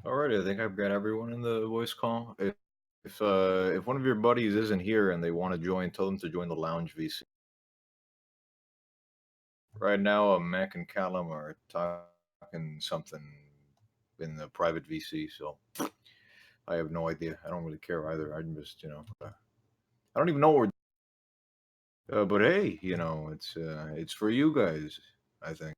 Alright, I think I've got everyone in the voice call. If one of your buddies isn't here and they want to join, tell them to join the lounge VC. Right now, Mac and Callum are talking something in the private VC, so I have no idea. I don't really care either. I'm just, I don't even know where. But hey, it's for you guys. I think.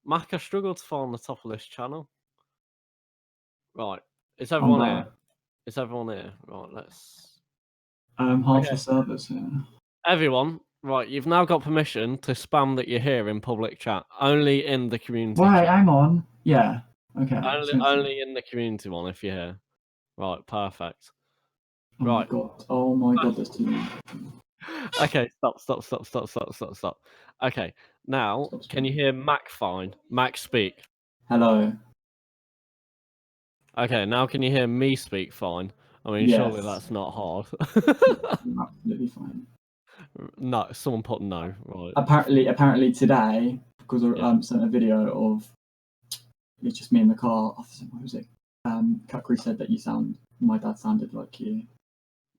Mac, I struggle to find the top of this channel. Right, is everyone here? Is everyone here? Right, let's. Half the servers here. Everyone, right, you've now got permission to spam that you're here in public chat, only in the community. Wait, chat. hang on. Yeah. Okay. Only in the community one if you're here. Right, perfect. Oh Right. my god. Oh my god, there's too many. Okay, stop. Okay, now can you hear Mac fine? Mac speak. Hello. Okay, now can you hear me speak fine? I mean, Yes. surely that's not hard. Absolutely fine. No, someone put no. Right. Apparently today, because I sent a video of it's just me in the car. What was it? Kakri said that my dad sounded like you.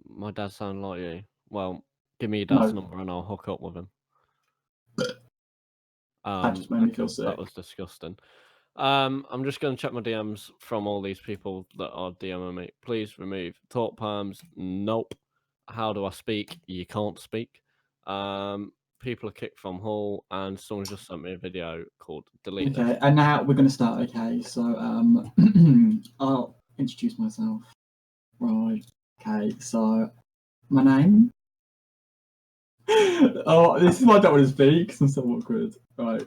My dad sounded like you. Well, give me your dad's number and I'll hook up with him. That just made me feel sick. That was disgusting. I'm just going to check my DMs from all these people that are DMing me. Please remove talk perms. Nope. How do I speak? You can't speak. People are kicked from Hull, and someone just sent me a video called Delete This. Okay, and now we're going to start. Okay, so I'll introduce myself. Right. Okay, so my name. Oh, this is why I don't want to speak because I'm so awkward. Right.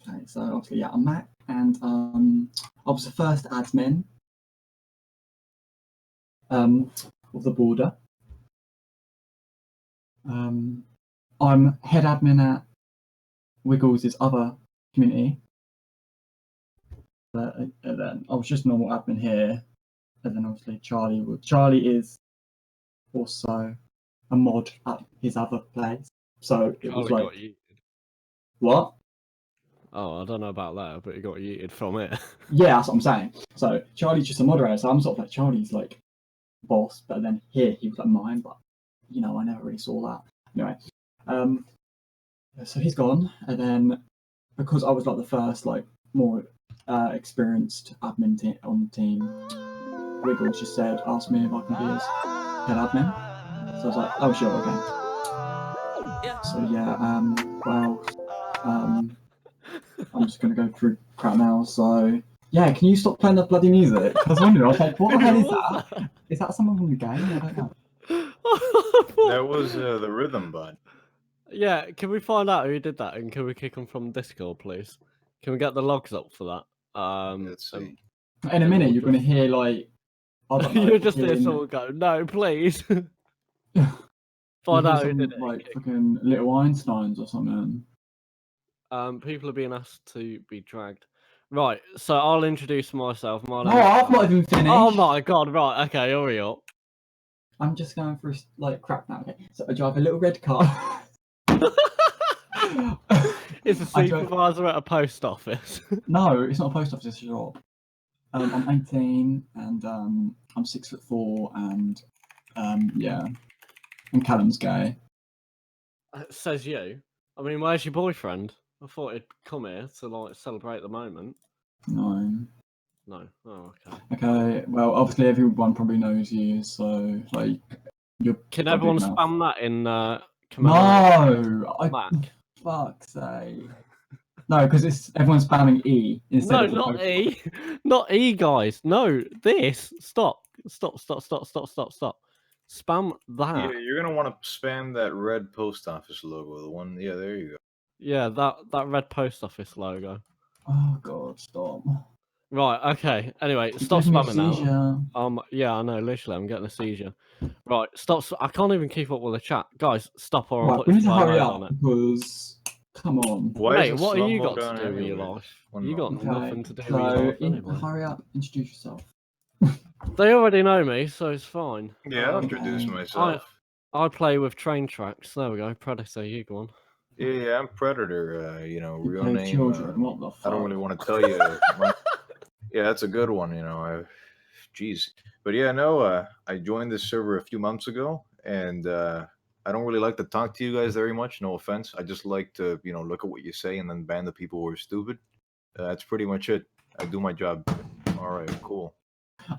Okay, so obviously, yeah, I'm Mac, and I was the first admin of the border. I'm head admin at Wiggles' other community. And then I was just normal admin here, and then obviously Charlie is also a mod at his other place. So it was like, what? Oh, I don't know about that, but he got yeeted from it. Yeah, that's what I'm saying. So Charlie's just a moderator, so I'm sort of like Charlie's like boss, but then here he was like mine, but I never really saw that. Anyway, so he's gone, and then because I was like the first like more experienced admin on the team, Wiggles just asked me if I can be his head admin. So I was like, oh sure, okay. So yeah, I'm just gonna go through crap now. So yeah, can you stop playing the bloody music? I was wondering, I was like, what the hell is that? Is that someone from the game? I don't know. That was the rhythm bud. Yeah, can we find out who did that, and can we kick him from Discord, please? Can we get the logs up for that? Let's see. In a minute, you're going to hear like. I don't know, You're just hear someone go, no, please. Find out who did it. Like fucking Little Einsteins or something. People are being asked to be dragged. Right, so I'll introduce myself. No, I've not even finished. Oh my god, right, okay, hurry up. I'm just going through like crap now. Okay, so I drive a little red car. It's a supervisor at a post office. No, it's not a post office, it's a shop. I'm 18 and I'm 6'4" and yeah, and Callum's gay. Says you. I mean, where's your boyfriend? I thought he'd come here to like celebrate the moment. No. Oh, okay. Okay. Well, obviously everyone probably knows you, so like you're. Can everyone spam that in? No. Fuck's sake. No, because everyone's spamming E instead. No, not E. Not E, guys. No, this. Stop. Spam that. Yeah, you're gonna want to spam that red post office logo. The one. Yeah, there you go. Yeah, that red post office logo. Oh god, stop. Right, okay. Anyway, stop spamming now. Yeah, I know, literally I'm getting a seizure. Right, stop. I can't even keep up with the chat. Guys, stop or I'll put we need to hurry on up it. because come on. Mate, what have you got to do with your life? You got nothing to do with your life anyway. Hurry up, introduce yourself. They already know me, so it's fine. Yeah, I'll introduce Okay. myself. I play with train tracks. There we go. Predator, you go on. Yeah, I'm Predator. You Real play with name. children. What the I don't fuck? really want to tell you. Yeah, that's a good one. Jeez. But yeah, no. I joined this server a few months ago, and I don't really like to talk to you guys very much. No offense. I just like to, look at what you say and then ban the people who are stupid. That's pretty much it. I do my job. All right, cool.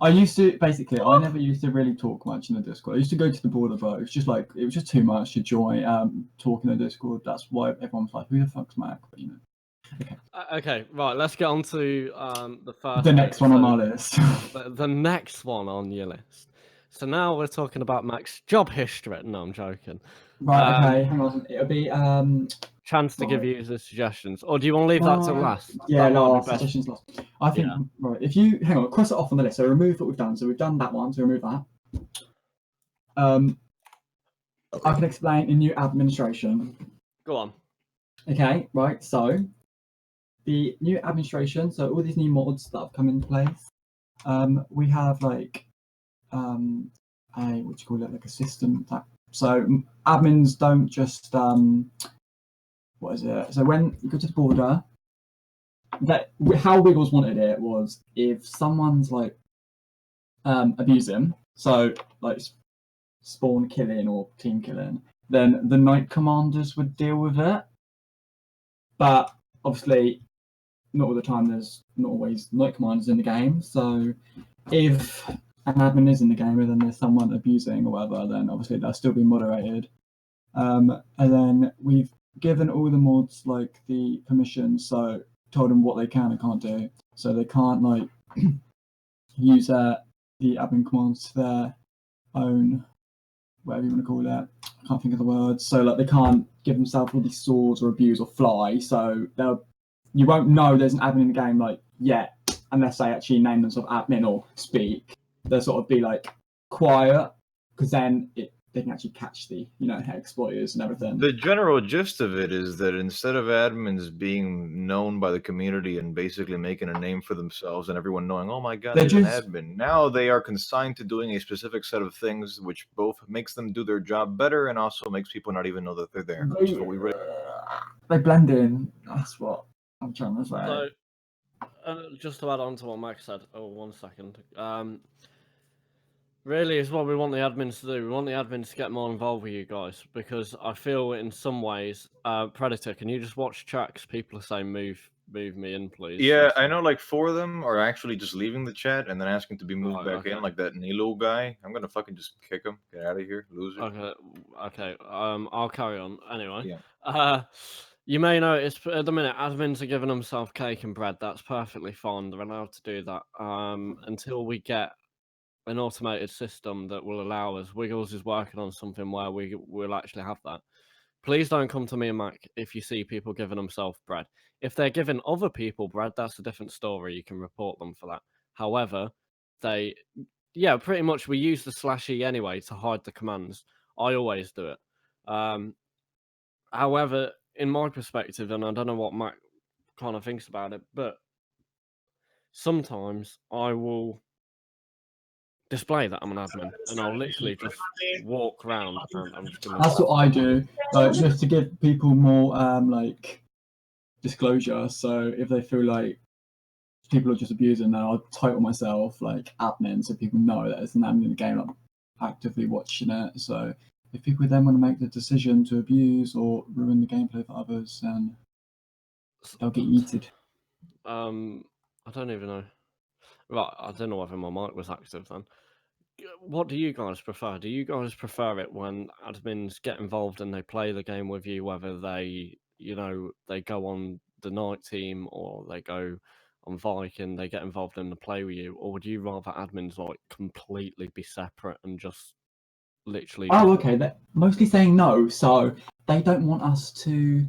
I used to basically. I never used to really talk much in the Discord. I used to go to the border, but it was just too much to join. Talk in the Discord. That's why everyone's like, "Who the fuck's Mac?" But Okay, right. Let's get on to the first. the next bit. one on So, my list. the next one on your list. So now we're talking about Mac's job history. No, I'm joking. Right. Okay. Hang on. It'll be Chance to give Right. you the suggestions, or do you want to leave that to last? Yeah, That might be last best. suggestions last. I think Yeah. right. If you hang on, cross it off on the list. So remove what we've done. So we've done that one. So remove that. I can explain in new administration. Go on. Okay, right. So the new administration. So all these new mods that have come into place. We have like a what do you call it? Like a system that. So admins don't just what is it? So when you go to the border, that how Wiggles wanted it was if someone's like abusing, so like spawn killing or team killing, then the night commanders would deal with it. But obviously, not all the time. There's not always night commanders in the game. So if an admin is in the game and then there's someone abusing or whatever, then obviously they'll still be moderated. And then we've given all the mods like the permission, so told them what they can and can't do. So they can't like use the admin commands to their own, whatever you want to call it. I can't think of the words. So like they can't give themselves all these swords or abuse or fly. So you won't know there's an admin in the game like yet unless they actually name themselves admin or speak. They'll sort of be like quiet because then they can actually catch the exploiters and everything. The general gist of it is that instead of admins being known by the community and basically making a name for themselves and everyone knowing, oh my god, there's an admin, now they are consigned to doing a specific set of things, which both makes them do their job better and also makes people not even know that they're there. Which is what we they blend in. That's what I'm trying to say. So, just to add on to what Mac said. Oh, 1 second. Really is what we want the admins to do. We want the admins to get more involved with you guys because I feel in some ways, Predator, can you just watch tracks? People are saying move me in, please. Yeah, I know like 4 of them are actually just leaving the chat and then asking to be moved back in, like that Nilo guy. I'm gonna fucking just kick him. Get out of here, loser. Okay. I'll carry on anyway. Yeah. You may notice at the minute admins are giving themselves cake and bread. That's perfectly fine. They're allowed to do that. Until we get an automated system that will allow us. Wiggles is working on something where we will actually have that. Please don't come to me and Mac if you see people giving themselves bread. If they're giving other people bread, that's a different story. You can report them for that. However, pretty much we use the /E anyway to hide the commands. I always do it. However, in my perspective, and I don't know what Mac kind of thinks about it, but sometimes I will display that I'm an admin, and I'll literally just walk around. That's what I do, just to give people more like disclosure. So if they feel like people are just abusing, then I'll title myself like admin, so people know that it's an admin in the game, like actively watching it. So if people then want to make the decision to abuse or ruin the gameplay for others, then they'll get yeeted. I don't even know. Right, I don't know whether my mic was active then. What do you guys prefer? Do you guys prefer it when admins get involved and they play the game with you, whether they go on the night team or they go on Viking, they get involved in the play with you, or would you rather admins like completely be separate and just literally? Oh, okay. They're mostly saying no, so they don't want us to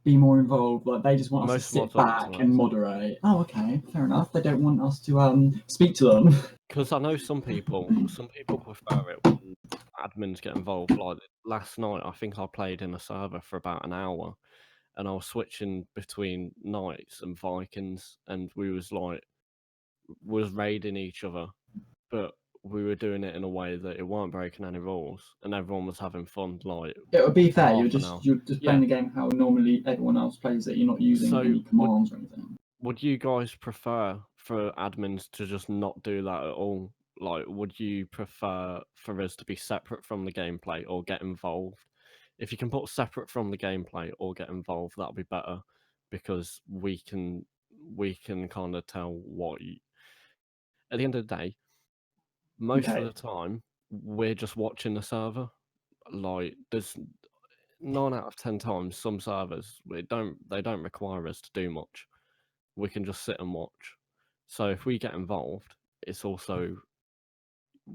be more involved. Like they just want us to sit back and moderate. Oh, okay, fair enough. They don't want us to speak to them. Because I know some people prefer it when admins get involved. Like last night, I think I played in a server for about an hour, and I was switching between Knights and Vikings, and we was raiding each other but we were doing it in a way that it weren't breaking any rules, and everyone was having fun. Like, It would be for fair. half You're an just hour. you're just Yeah. playing the game how normally everyone else plays it. You're not using So any commands or anything. would you guys prefer for admins to just not do that at all? Like, would you prefer for us to be separate from the gameplay or get involved? If you can put separate from the gameplay or get involved, that'll be better because we can kind of tell what you. At the end of the day, most of Okay. the time we're just watching the server. Like, there's 9 out of 10 times some servers they don't require us to do much. We can just sit and watch. So if we get involved, it's also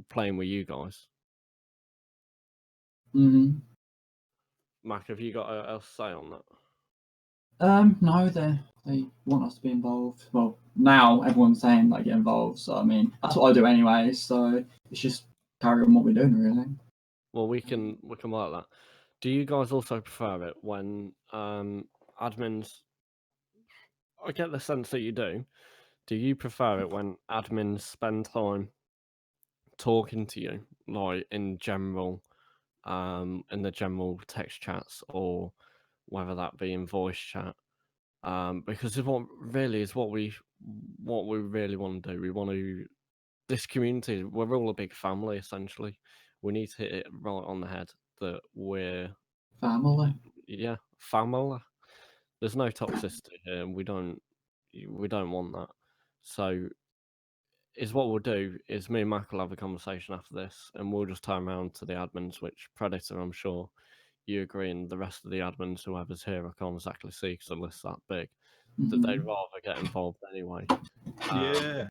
playing with you guys. hmm Mac, have you got else to say on that? No, they want us to be involved. Well, now everyone's saying like get involved. So I mean, that's what I do anyway. So it's just carry on what we're doing, really. Well, we can like that. Do you guys also prefer it when admins? I get the sense that you do. Do you prefer it when admins spend time talking to you, like in general, in the general text chats, or whether that be in voice chat? Because it's what we really want to do. We want to this community. We're all a big family, essentially. We need to hit it right on the head that we're Family. family. There's no toxicity here, and we don't want that. So, is what we'll do is me and Mac will have a conversation after this, and we'll just turn around to the admins, which Predator, I'm sure you agree, and the rest of the admins, whoever's here, I can't exactly see because the list's that big, that they'd Mhm. rather get involved anyway. Yeah.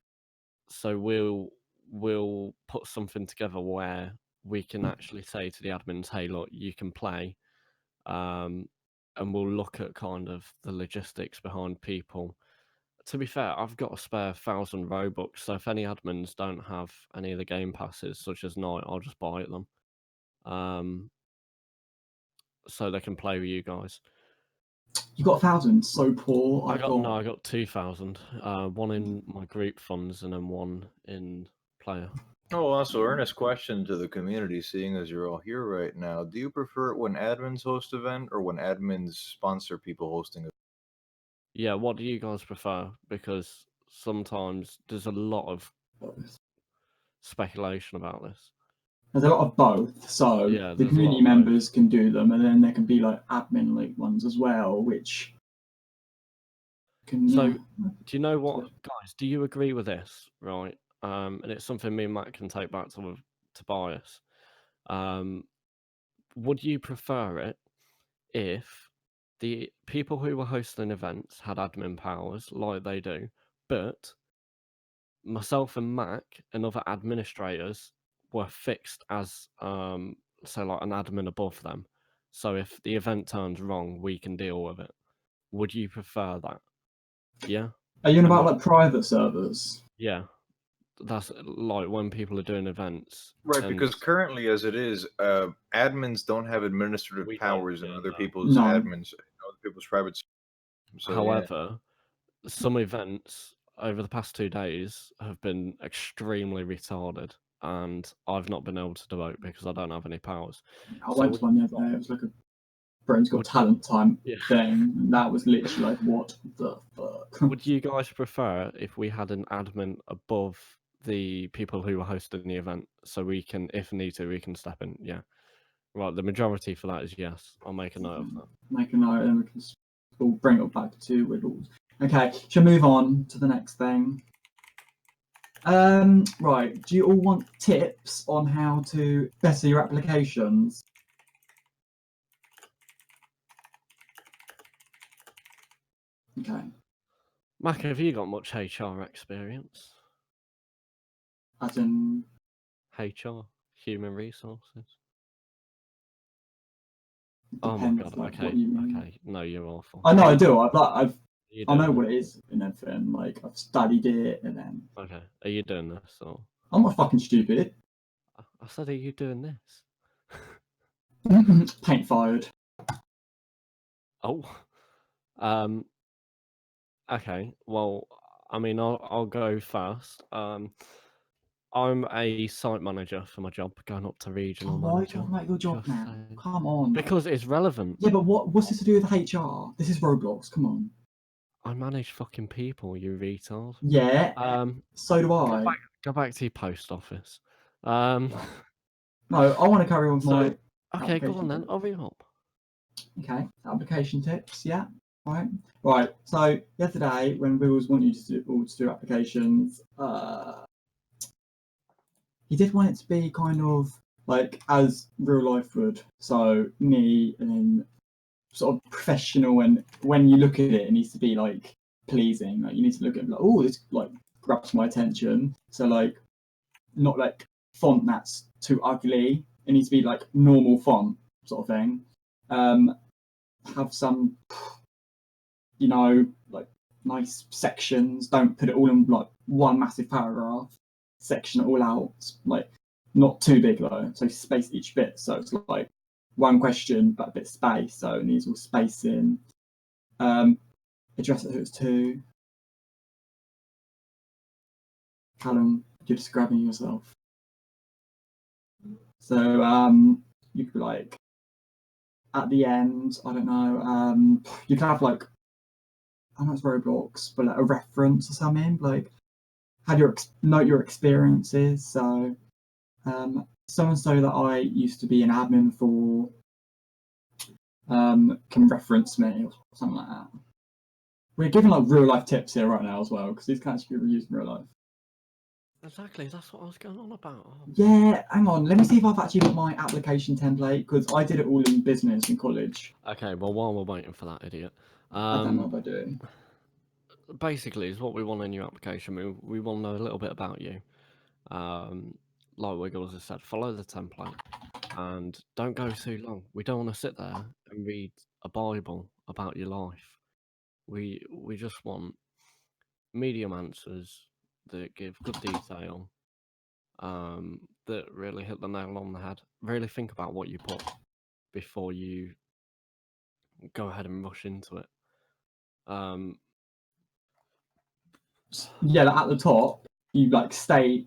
So we'll put something together where we can actually say to the admins, "Hey, look, you can play," and we'll look at kind of the logistics behind people. To be fair, I've got a spare 1,000 Robux, so if any admins don't have any of the game passes, such as Night, I'll just buy them, so they can play with you guys. You got 1,000. So poor. I got 2,000. One in my group funds and then one in player. Oh, also, earnest question to the community, seeing as you're all here right now. Do you prefer it when admins host event or when admins sponsor people hosting it? Yeah, what do you guys prefer? Because sometimes there's a lot of both. speculation about this. There's a lot of both. So Yeah, the there's a lot community of both. members can do them, and then there can be like admin league ones as well, which can. So, Yeah. do you know what, guys? Do you agree with this? Right, and it's something me and Matt can take back to Tobias. Would you prefer it if the people who were hosting events had admin powers like they do, but myself and Mac and other administrators were fixed as so like an admin above them. So if the event turns wrong, we can deal with it. Would you prefer that? Yeah. Are you on And about like private servers? yeah, that's like when people are doing events. Right, and because currently, as it is, admins don't have administrative We don't, powers in yeah, other no. people's No. admins, other people's private. So, yeah. However, some events over the past 2 days have been extremely retarded, and I've not been able to devote because I don't have any powers. I So went to one the other day. It was like a Britain's Got Would- Talent time Yeah. thing. And that was literally like, what the fuck? Would you guys prefer if we had an admin above the people who were hosting the event, so we can, if need to, we can step in? Yeah. Right. The majority for that is yes. I'll make a note of that. Make a note, and we can we'll bring it back to Whittles. Okay, shall we move on to the next thing? Right. Do you all want tips on how to better your applications? Okay. Mac, have you got much HR experience? As in, HR, human resources. it Oh my depends, god. like, Okay. what you mean. Okay. No, you're awful. I know I do. I know doing what it is and everything. Like I've studied it, and then this? Okay. Are you doing this or? I'm not fucking stupid. I said, are you doing this? Paint fired. Oh. Okay. Well, I mean, I'll go first. I'm a site manager for my job, going up to regional Why do manager. you have to make your job Just now? saying. Come on. Because it's relevant. Yeah, but what's this to do with HR? This is Roblox. Come on. I manage fucking people, you retard. Yeah. So do I. Go back to your post office. Um, No, I want to carry on with So- my. okay, go on application then. tips. Hurry up. Okay, application tips. Yeah. Right. So yesterday, when we was wanting you to do applications, he did want it to be kind of like as real life would. So me and then sort of professional, and when you look at it, it needs to be like pleasing. Like you need to look at it like, oh, this like grabs my attention. So like not like font that's too ugly. It needs to be like normal font sort of thing. Have some, you know, like nice sections. Don't put it all in like one massive paragraph. Section it all out, like not too big though. So space each bit. So it's like one question but a bit of space. So it needs all spacing. Address it who it's to. Callum, you're just grabbing yourself. So you could be like at the end, I don't know, you can have like, I know it's Roblox, but like a reference or something, like have your note your experiences. So so and so that I used to be an admin for can reference me or something like that. We're giving like real life tips here right now as well, because these can actually be used in real life. Exactly, that's what I was going on about. Yeah, hang on. Let me see if I've actually got my application template, because I did it all in business in college. Okay, well, while we're waiting for that idiot, I don't know if I do. basically, is what we want in your application. We want to know a little bit about you. Like Wiggles has said, follow the template and don't go too long. We don't want to sit there and read a Bible about your life. We just want medium answers that give good detail, that really hit the nail on the head. Really think about what you put before you go ahead and rush into it. Yeah, like at the top, you like state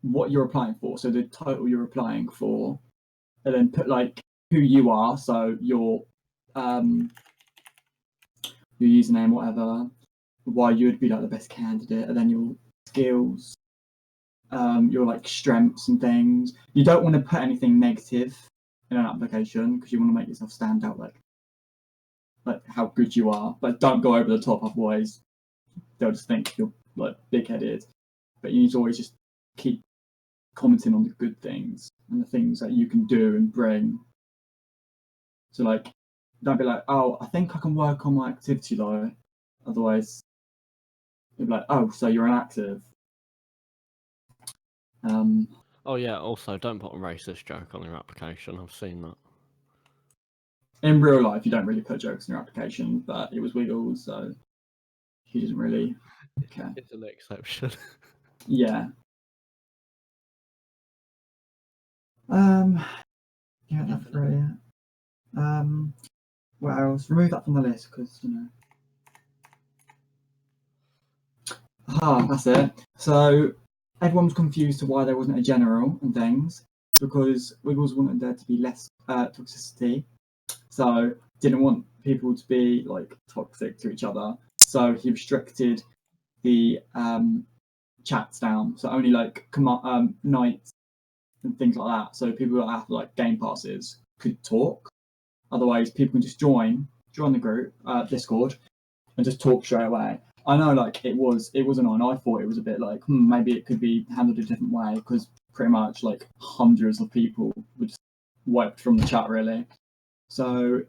what you're applying for, so the title you're applying for, and then put like who you are, so your username, whatever, why you would be like the best candidate, and then your skills, your like strengths and things. You don't want to put anything negative in an application because you want to make yourself stand out, like how good you are, but don't go over the top, otherwise they'll just think you're like big-headed. But you need to always just keep commenting on the good things and the things that you can do and bring. So like, don't be like, oh, I think I can work on my activity though. Otherwise, you'll be like, oh, so you're inactive. Oh yeah, also don't put a racist joke on your application. I've seen that. In real life, you don't really put jokes in your application, but it was Wiggles, so he doesn't really care. It's an exception. Yeah. Yeah, that's really it. What else? Remove that from the list because you know. That's it. So everyone was confused to why there wasn't a general and things because Wiggles wanted there to be less toxicity, so didn't want people to be like toxic to each other. So he restricted the chats down, so only like nights and things like that. So people that have like game passes could talk. Otherwise, people can just join the group Discord and just talk straight away. I know, like it was annoying. I thought it was a bit like maybe it could be handled a different way because pretty much like hundreds of people were just wiped from the chat really. So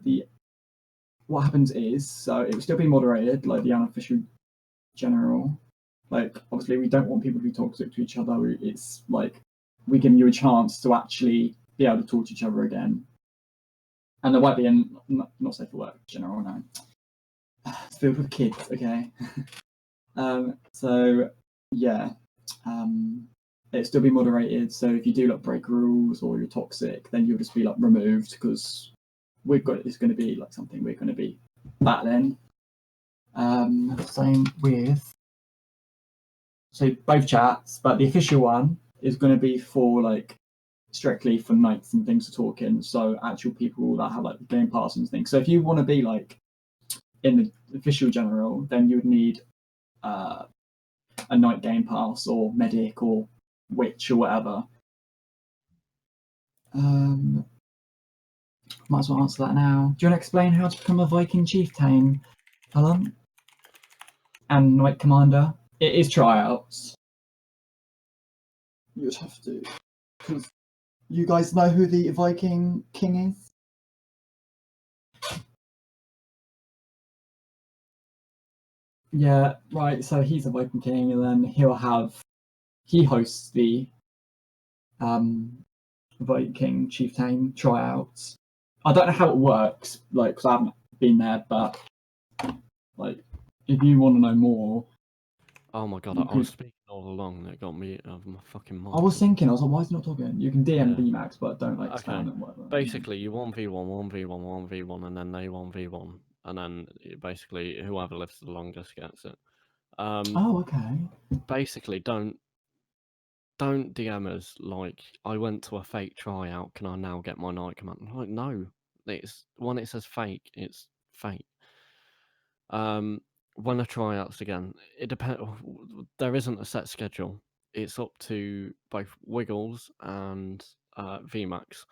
what happens is, so it will still be moderated like the unofficial general. Like obviously we don't want people to be toxic to each other. It's like we give you a chance to actually be able to talk to each other again. And there won't be a not safe for work general, no. It's filled with kids, okay. So yeah, it'll still be moderated. So if you do like break rules or you're toxic, then you'll just be like removed because it's going to be like something we're going to be battling. Same with both chats, but the official one is going to be for like strictly for knights and things to talk in. So actual people that have like game pass and things. So if you want to be like in the official general, then you would need a knight game pass or medic or witch or whatever. Might as well answer that now. Do you want to explain how to become a Viking chieftain, Alan? And knight commander? It is tryouts. You just have to, because you guys know who the Viking king is? Yeah, right. So he's a Viking king, and then he hosts the Viking chieftain tryouts. I don't know how it works, like, because I haven't been there, but like, if you want to know more. Oh my god, I was speaking all along. That got me out of my fucking mind. I was thinking, I was like, why is he not talking? You can DM Yeah. VMAX, but don't like spam it. Whatever. Basically, you 1v1, 1v1, 1v1, and then they 1v1, and then basically whoever lives the longest gets it. Oh, okay. Basically, don't DM us like, I went to a fake tryout. Can I now get my knight command? Like, no, it's when it says fake, it's fake. When the tryouts again, it depends. There isn't a set schedule. It's up to both Wiggles and VMAX.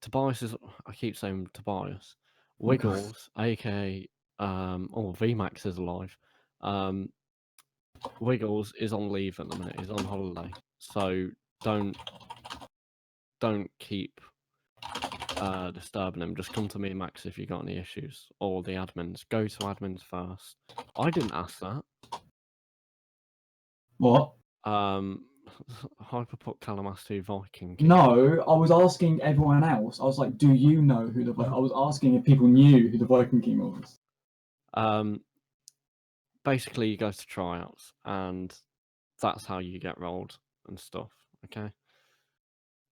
Tobias is. I keep saying Tobias. Wiggles, aka VMAX is alive. Wiggles is on leave at the minute. He's on holiday, so don't keep disturbing him. Just come to me, Max, if you got any issues, or the admins. Go to admins first. I didn't ask that. What? Hyperput Kalamastu Viking. No, I was asking everyone else. I was like, do you know who the I was asking if people knew who the Viking king was. Basically, you go to tryouts, and that's how you get rolled and stuff. Okay.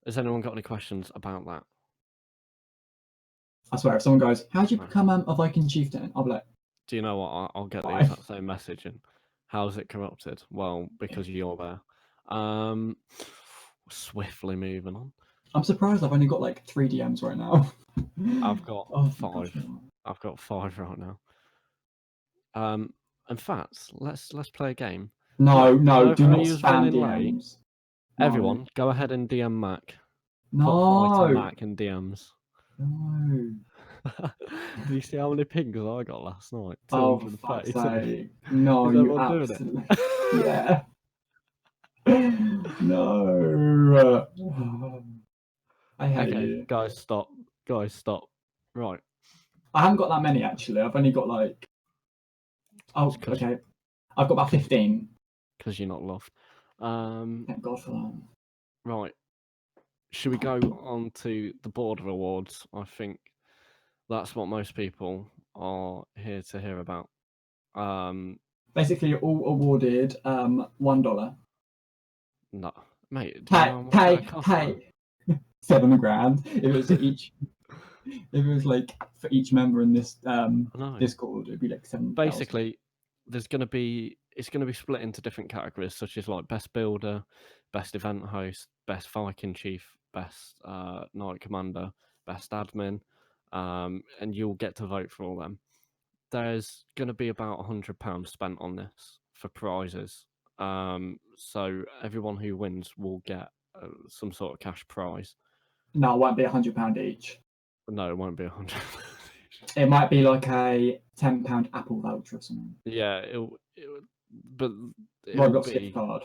Has anyone got any questions about that? I swear, if someone goes, how do you become a Viking chieftain? I'll be like, do you know what? I'll get the Why? exact same message in. How's it corrupted? Well, because you're there. Swiftly moving on. I'm surprised I've only got like 3 DMs right now. I've got Oh, 5. gosh. I've got 5 right now. In fact, let's play a game. No, no, Whoever do not who's spam running late, DMs. No. Everyone, go ahead and DM Mac. Put hi to No. Mac in DMs. No. Do you see how many pings I got last night? Oh, for fuck's 232. sake. No, Is you everyone doing absolutely. it? Yeah. No. I hate Okay, you. guys, stop. Guys, stop. Right. I haven't got that many actually. I've only got like. Oh, okay. I've got about 15. Because you're not loved. Thank God for that. Right. Should we go on to the border awards? I think that's what most people are here to hear about. Basically, you're all awarded $1. No, mate. Do you know how much that costs, man? $7 grand. If it was each, if it was like for each member in this Discord, it'd be like 7. Basically, it's going to be split into different categories, such as like best builder, best event host, best Viking chief, best knight commander, best admin, and you'll get to vote for all them. There's going to be about £100 spent on this for prizes. So everyone who wins will get some sort of cash prize. No, it won't be £100 each. No, it won't be 100. It might be like a £10 Apple voucher or something. Yeah, but Roblox gift card.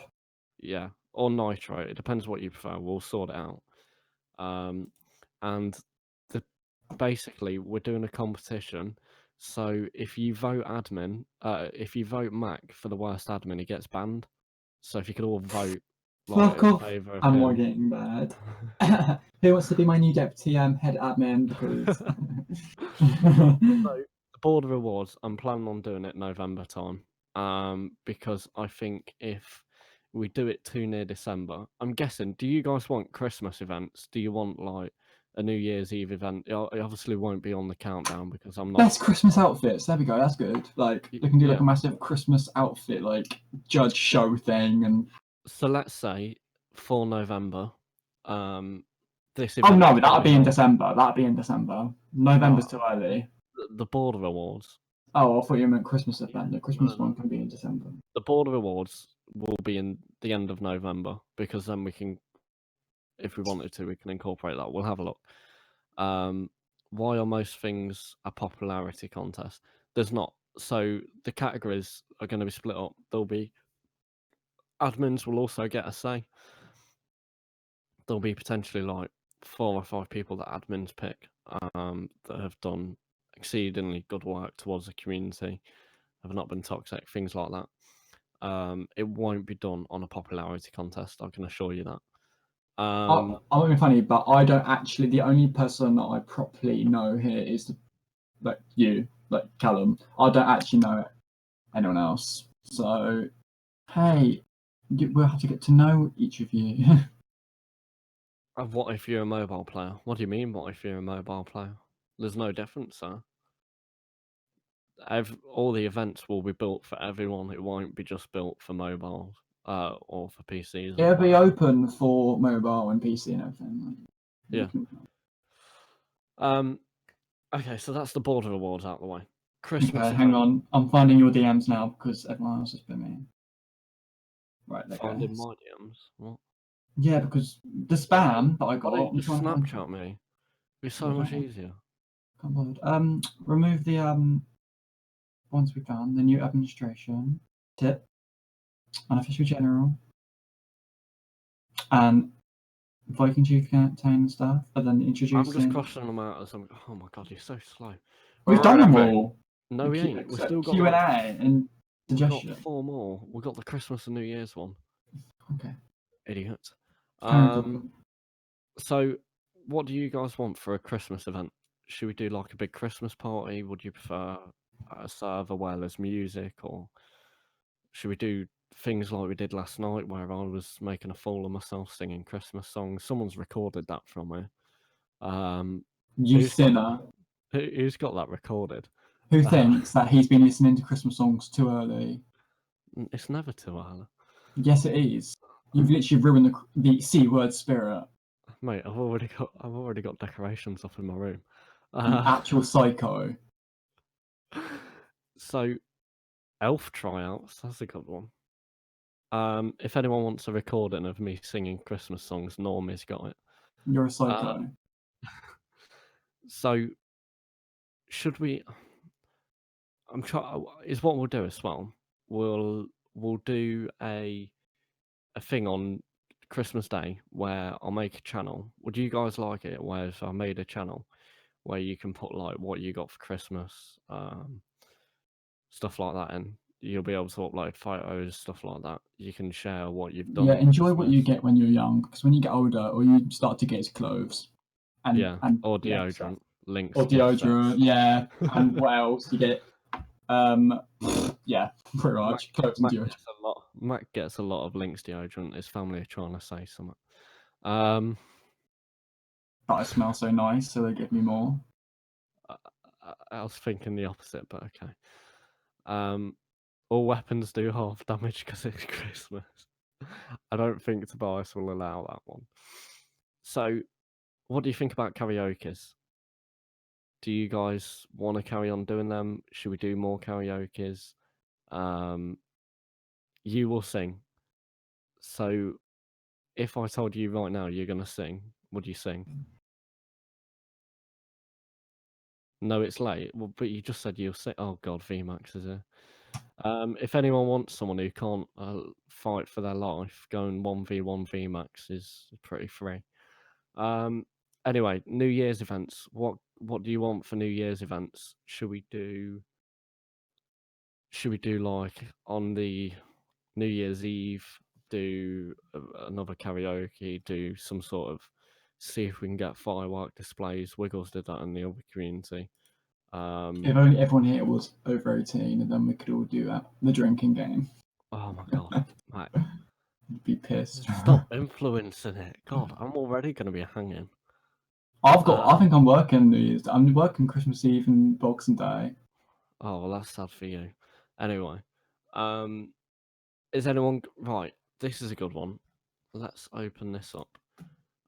Yeah, or Nitro. It depends what you prefer. We'll sort it out. And basically, we're doing a competition. So if you vote admin, if you vote Mac for the worst admin, he gets banned. So if you could all vote, Fuck off! Favor of I'm him. getting bad. Who wants to be my new deputy head admin? Because So the border awards, I'm planning on doing it November time. Because I think if we do it too near December, I'm guessing. Do you guys want Christmas events? Do you want like a New Year's Eve event? It obviously won't be on the countdown because I'm not. Best Christmas outfits. There we go. That's good. Like they can do like a massive Christmas outfit, like judge show thing, and. So let's say for November. This Oh event no, is that'll gonna be in held- December. That'll be in December. November's No. too early. the Border Awards. Oh, I thought you meant Christmas event. The Christmas no. one can be in December. The Border Awards will be in the end of November because then we can, if we wanted to, we can incorporate that. We'll have a look. Why are most things a popularity contest? There's not. So the categories are going to be split up. There'll be admins will also get a say. There'll be potentially like 4 or 5 people that admins pick that have done exceedingly good work towards the community, have not been toxic, things like that. It won't be done on a popularity contest, I can assure you that. I'm not being funny, but I don't actually. The only person that I properly know here is like you, like Callum. I don't actually know anyone else. So, hey, we'll have to get to know each of you. What if you're a mobile player? What do you mean, what if you're a mobile player? There's no difference, sir. All the events will be built for everyone. It won't be just built for mobiles or for PCs. It'll be open for mobile and PC and everything. Yeah. Okay, so that's the Border Awards out of the way. Christmas. Okay, hang on. I'm finding your DMs now because everyone else has been me. Right, there Finding goes. my DMs. What? Yeah, because the spam that I got. Why don't I'm you just trying to find- Snapchat me? It'd be so Yeah, much don't- easier. Can't bother. Remove the ones we've done. The new administration tip, unofficial general, and Viking Chief campaign stuff. And then I'm just introducing. crossing them out as I'm. Oh my god, you're so slow. We've done them Alright, all. No, we ain't. We've still got Q&A like, and we've got suggestion. 4 more. We've got the Christmas and New Year's one. Okay. Idiot. Carry on. So, what do you guys want for a Christmas event? Should we do like a big Christmas party? Would you prefer a server where there's music, or should we do things like we did last night, where I was making a fool of myself singing Christmas songs? Someone's recorded that from me. You who's got sinner. Who's got that recorded? Who thinks that he's been listening to Christmas songs too early? It's never too early, Yes, it is. You've literally ruined the C word spirit. mate. I've already got decorations up in my room. You actual psycho. So, elf tryouts. That's a good one. If anyone wants a recording of me singing Christmas songs, Normie's got it. You're a psycho. So, should we? Is what we'll do as well. We'll do a thing on Christmas Day where I'll make a channel. Would you guys like it? Where if I made a channel where you can put like what you got for Christmas, stuff like that, and you'll be able to upload photos, stuff like that. You can share what you've done. Yeah, on enjoy what you Christmas. get when you're young, because when you get older, all you start to get is clothes. And, Yeah, or yeah, deodorant, links, or gift deodorant, sets. yeah. And what else? You get, yeah, pretty much. Clothes and deodorant. Mac gets a lot of links deodorant. His family are trying to say something. But I smell so nice, so they give me more. I was thinking the opposite, but okay. All weapons do half damage because it's Christmas. I don't think Tobias will allow that one. So, what do you think about karaoke's? Do you guys want to carry on doing them? Should we do more karaoke's? You will sing. So, if I told you right now you're going to sing, would you sing? No, it's late. Well, but you just said you'll sing. Oh, God, VMAX is here. If anyone wants someone who can't fight for their life, going 1v1 VMAX is pretty free. Anyway, New Year's events. What do you want for New Year's events? Should we do like on the New Year's Eve, do another karaoke, do some sort of, see if we can get firework displays. Wiggles did that in the other community. If only everyone here was over 18, and then we could all do that. The drinking game. Oh my God, mate. I'd be pissed. Stop influencing it. God, I'm already going to be hanging. I think I'm working these. I'm working Christmas Eve and Boxing Day. Oh, well, that's sad for you. Anyway, is anyone right? This is a good one. let's open this up.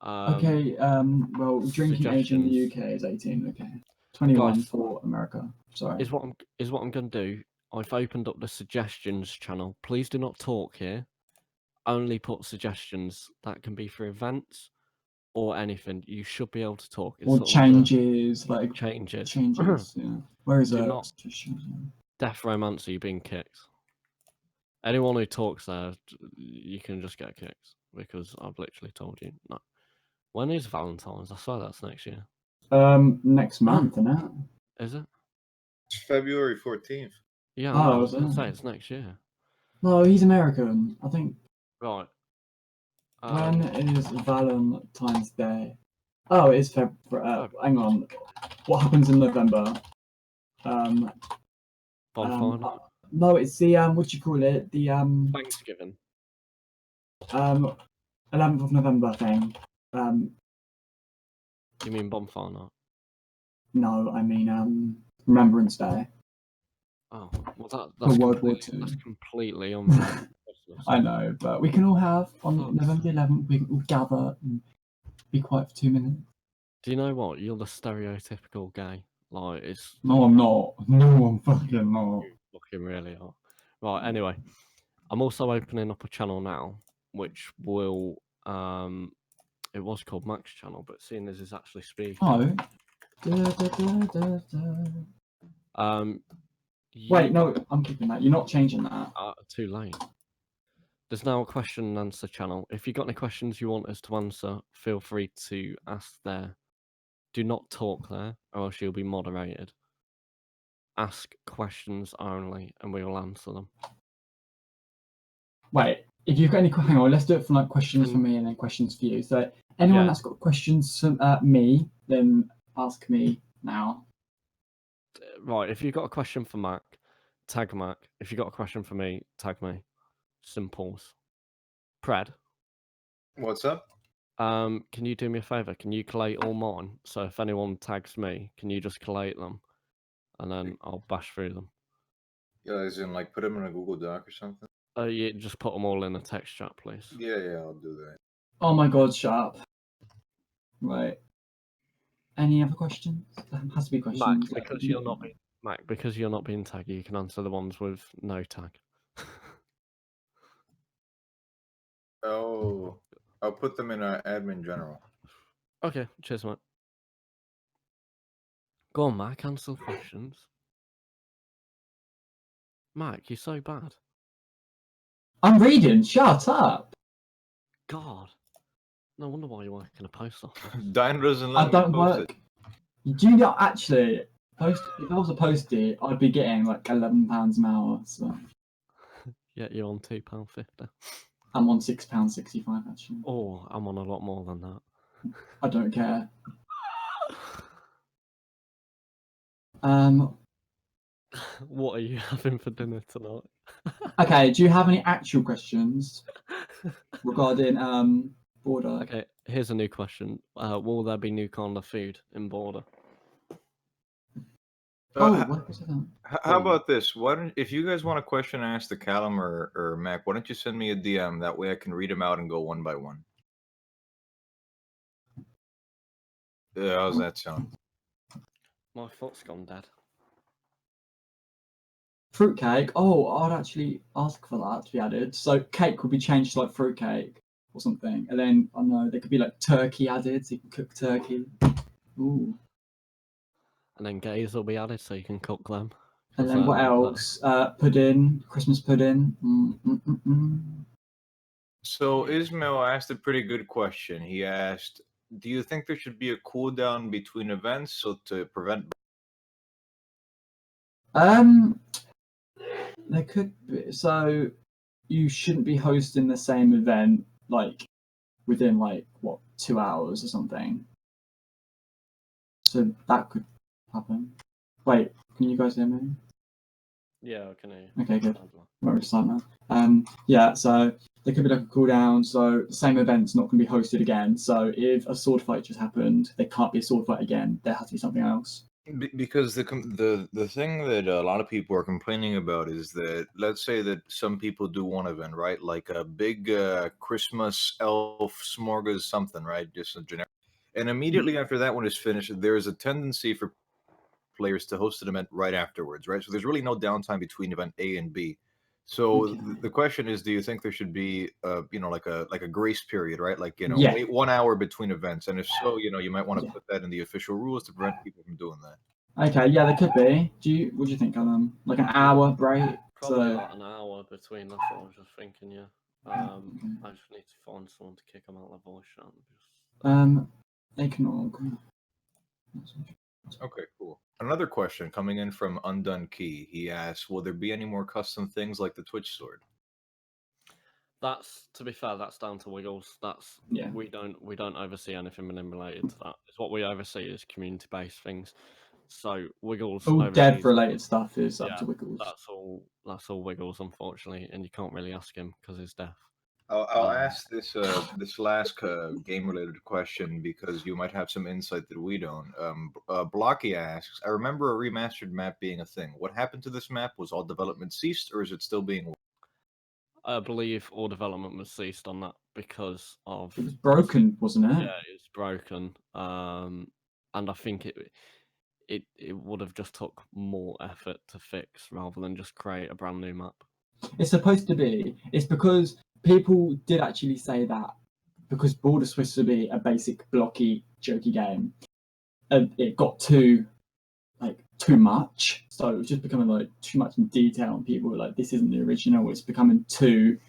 Okay. Well, drinking age in the UK is 18. Okay. 21 Guys, for America. Sorry. is what I'm going to do. I've opened up the suggestions channel. Please do not talk here. Only put suggestions. That can be for events or anything. You should be able to talk. It's Or sort of the changes, like changes. changes. Yeah. Where is Do it? not- Death Romancer, you've been kicked. Anyone who talks there, you can just get kicked because I've literally told you. No. When is Valentine's? I swear that's next year. Next month, isn't it? Is it? It's February 14th. Yeah, Oh, I was is going it? to say it's next year. No, he's American. I think. Right. When is Valentine's Day? Oh, it is February. Hang on. What happens in November? Bonfire? No, it's the what do you call it? The Thanksgiving. 11th of November thing. You mean bonfire night? No, I mean Remembrance Day. Oh, well that's World War completely, II. that's completely unfair. I know, but we can all have on Oh. November 11th. We can all gather and be quiet for 2 minutes. Do you know what? You're the stereotypical gay. Like it's. No, I'm not. No, I'm fucking not. You fucking really are. Right. Anyway, I'm also opening up a channel now, which will it was called Max Channel, but seeing as it's actually speaking. Oh. Wait, no, I'm keeping that. You're not changing that. Too late. There's now a question and answer channel. If you've got any questions you want us to answer, feel free to ask there. Do not talk there, or else you'll be moderated. Ask questions only, and we will answer them. Wait, if you've got any, hang on, let's do it from like questions for me and then questions for you. So anyone that's got questions for me, then ask me now. Right, if you've got a question for Mac, tag Mac. If you've got a question for me, tag me. Simples. Pred. What's up? Can you do me a favor? Can you collate all mine? So if anyone tags me, can you just collate them, and then I'll bash through them. Yeah, as in like put them in a Google Doc or something. Yeah, just put them all in a text chat, please. Yeah, I'll do that. Oh my god, shut up. Right. Any other questions? There has to be questions. Mac, because you're not being tagged, you can answer the ones with no tag. Oh, I'll put them in admin general. Okay, cheers, mate. Go on, Mac, answer questions. Mac, you're so bad. I'm reading, shut up. God. No wonder why you work in a post office. Dino doesn't let I don't me post work. You do not actually post. If I was a postie, I'd be getting like £11 an hour. So Yeah, you're on £2.50. I'm on £6.65 actually. Oh, I'm on a lot more than that. I don't care. What are you having for dinner tonight? Okay, do you have any actual questions regarding border? Okay, here's a new question. Will there be new kind of food in border? What was that? How about this? Why don't, if you guys want a question asked to Callum or Mac, why don't you send me a DM? That way I can read them out and go one by one. How's that sound? My foot's gone dead. Fruitcake. Oh, I'd actually ask for that to be added. So cake would be changed to like fruitcake or something, and then I don't know there could be like turkey added, so you can cook turkey. Ooh. And then gays will be added so you can cook them. And then what else? Pudding, Christmas pudding. So Ismail asked a pretty good question. He asked, "Do you think there should be a cooldown between events so to prevent?" There could be. So you shouldn't be hosting the same event like within like what 2 hours or something. So that could happen. Wait, can you guys hear me? Yeah, I can hear you. Okay, good. Right, we're starting now. Yeah, so there could be like a cooldown, so the same event's not going to be hosted again. So if a sword fight just happened, there can't be a sword fight again. There has to be something else. Because the thing that a lot of people are complaining about is that, let's say that some people do one event, right? Like a big Christmas elf smorgas something, right? Just a generic. And immediately after that one is finished, there is a tendency for players to host an event right afterwards, right? So there's really no downtime between event A and B. So Okay. the question is, do you think there should be, like a grace period, right? Like, Yeah. wait 1 hour between events, and if so, you might want to Yeah. put that in the official rules to prevent people from doing that. Okay, yeah, there could be. What do you think, Adam? Like an hour break? Probably So, like an hour between. That's what I was just thinking. Yeah. I just need to find someone to kick them out of their voice chat. eggnog. Okay, cool. Another question coming in from Undone Key. He asks, "Will there be any more custom things like the Twitch sword?" That's, to be fair, that's down to Wiggles. That's Yeah. we don't oversee anything related to that. It's what we oversee is community based things. So Wiggles All oversees dev related stuff is up yeah, to Wiggles. that's all Wiggles, unfortunately, and you can't really ask him because he's deaf. I'll ask this last game related question because you might have some insight that we don't. Blocky asks, "I remember a remastered map being a thing. What happened to this map? Was all development ceased, or is it still being?" I believe all development was ceased on that because of It was broken, wasn't it? yeah, it's broken. And I think it would have just took more effort to fix rather than just create a brand new map. It's supposed to be. It's because people did actually say that because Border was supposed to be a basic blocky, jokey game, and it got too much. So it was just becoming like too much in detail, and people were like, "This isn't the original. It's becoming too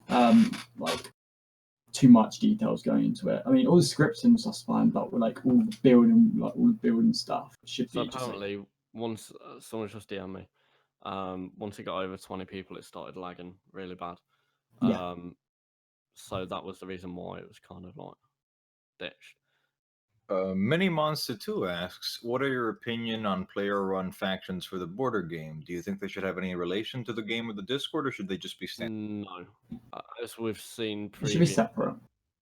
like too much details going into it." I mean, all the scripts and stuff's fine, but we're like all the building stuff should So be just like, apparently, once someone just DM'd me, once it got over 20 people, it started lagging really bad. yeah. So that was the reason why it was kind of like ditched. Mini Monster 2 asks, "What are your opinion on player-run factions for the Border game? Do you think they should have any relation to the game or the Discord, or should they just be standard?" No, as we've seen It should be previously, separate.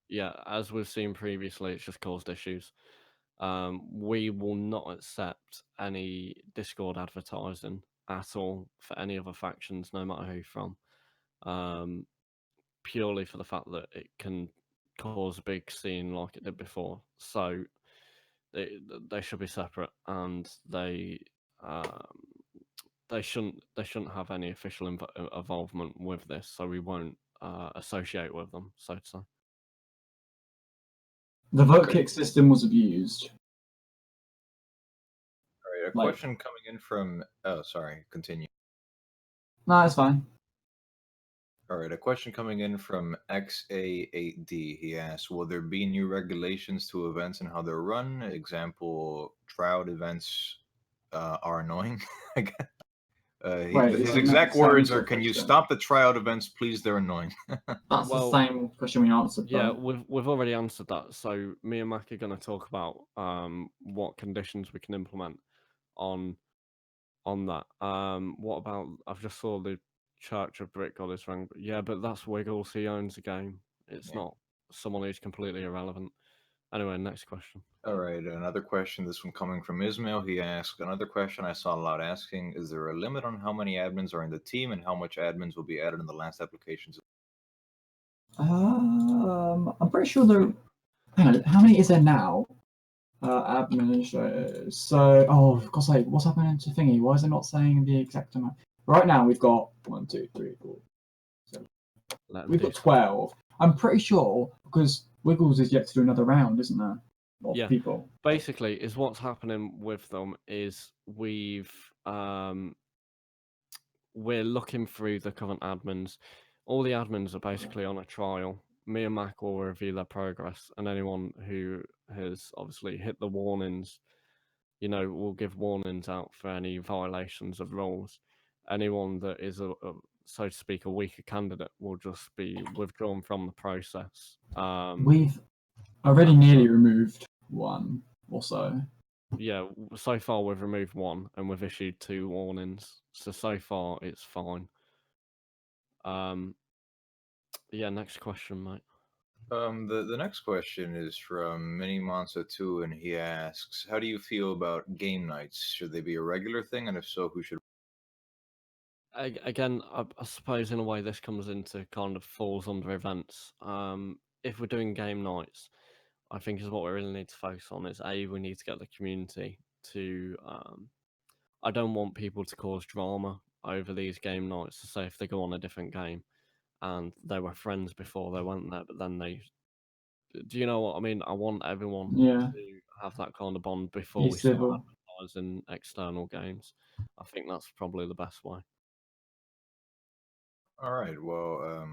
yeah, as we've seen previously, it's just caused issues. We will not accept any Discord advertising at all for any other factions, no matter who from. Purely for the fact that it can cause a big scene like it did before. So they should be separate, and they shouldn't have any official involvement with this. So we won't associate with them, so to say. The vote Okay. kick system was abused. All right, a Like- question coming in from. Oh, sorry. Continue. No, it's fine. All right, a question coming in from XA8D. He asks, "Will there be new regulations to events and how they're run? Example, tryout events are annoying." I guess. Wait, His isn't exact that the same words sort are, of "Can you question? stop the tryout events, please? They're annoying." That's Well, the same question we answered. yeah, Though. we've already answered that. So me and Mac are going to talk about what conditions we can implement on that. What about? I've just saw the Church of Brick Goddess rang. Yeah, but that's Wiggles. He owns the game. It's Yeah. not someone who's completely irrelevant. Anyway, next question. All right, another question. This one coming from Ismail. He asked, "Another question I saw a lot asking: Is there a limit on how many admins are in the team and how much admins will be added in the last applications?" I'm pretty sure there. Hang on, how many is there now? Administrators. So, for God's sake, what's happening to Thingy? Why is it not saying the exact amount? Right now, we've got 1, 2, 3, 4. We've got 12. I'm pretty sure because Wiggles is yet to do another round, isn't there? Of Yeah. people. Basically, is what's happening with them is we're looking through the current admins. All the admins are basically on a trial. Me and Mac will review their progress, and anyone who has obviously hit the warnings, we'll give warnings out for any violations of rules. Anyone that is so to speak, a weaker candidate will just be withdrawn from the process. We've already nearly removed one or so. Yeah, so far we've removed one and we've issued 2 warnings. So far it's fine. Yeah, next question, mate. The next question is from Mini Monza 2, and he asks, "How do you feel about game nights? Should they be a regular thing, and if so, who should?" Again, I suppose in a way this comes into kind of falls under events. If we're doing game nights, I think is what we really need to focus on is we need to get the community to. I don't want people to cause drama over these game nights. To say if they go on a different game and they were friends before they went there, but then they. Do you know what I mean? I want everyone Yeah, to have that kind of bond before be we start civil. advertising external games. I think that's probably the best way. All right. Well,